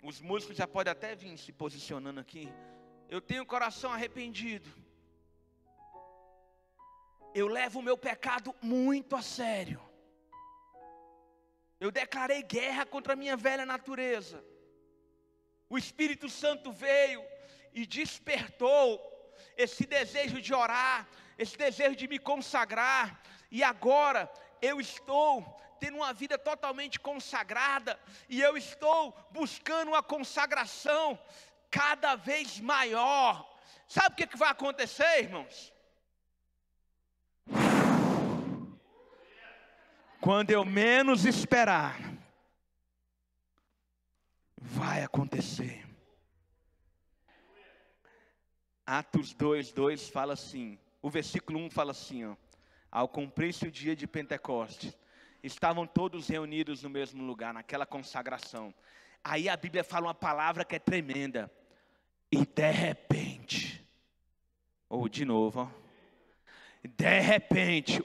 [SPEAKER 1] Os músicos já podem até vir se posicionando aqui. Eu tenho um coração arrependido. Eu levo o meu pecado muito a sério. Eu declarei guerra contra a minha velha natureza. O Espírito Santo veio e despertou esse desejo de orar, esse desejo de me consagrar. E agora eu estou tendo uma vida totalmente consagrada, e eu estou buscando uma consagração cada vez maior. Sabe o que vai acontecer, irmãos? Quando eu menos esperar, vai acontecer. Atos 2:2 fala assim, o versículo 1 fala assim, ó: ao cumprir-se o dia de Pentecostes, estavam todos reunidos no mesmo lugar, naquela consagração. Aí a Bíblia fala uma palavra que é tremenda. E de repente, de novo, ó. De repente,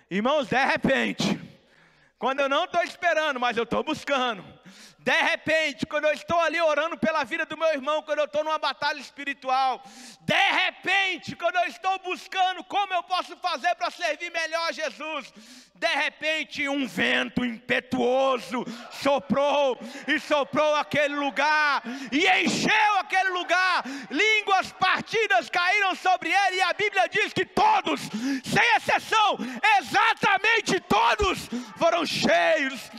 [SPEAKER 1] irmãos, de repente, quando eu não estou esperando, mas eu estou buscando. De repente, quando eu estou ali orando pela vida do meu irmão, quando eu estou numa batalha espiritual, de repente, quando eu estou buscando como eu posso fazer para servir melhor a Jesus, de repente um vento impetuoso soprou aquele lugar e encheu aquele lugar. Línguas partidas caíram sobre ele, e a Bíblia diz que todos, sem exceção, exatamente todos, foram cheios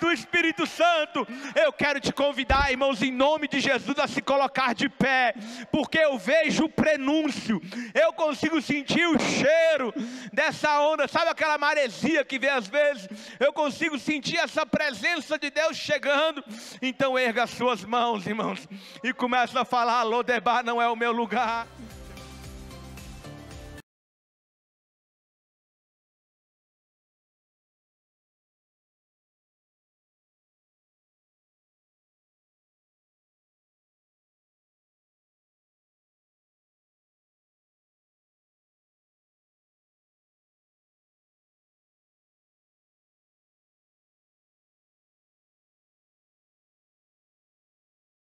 [SPEAKER 1] do Espírito Santo. Eu quero te convidar, irmãos, em nome de Jesus, a se colocar de pé, porque eu vejo o prenúncio, eu consigo sentir o cheiro dessa onda. Sabe aquela maresia que vem às vezes? Eu consigo sentir essa presença de Deus chegando. Então erga as suas mãos, irmãos, e começa a falar: Lodebar não é o meu lugar.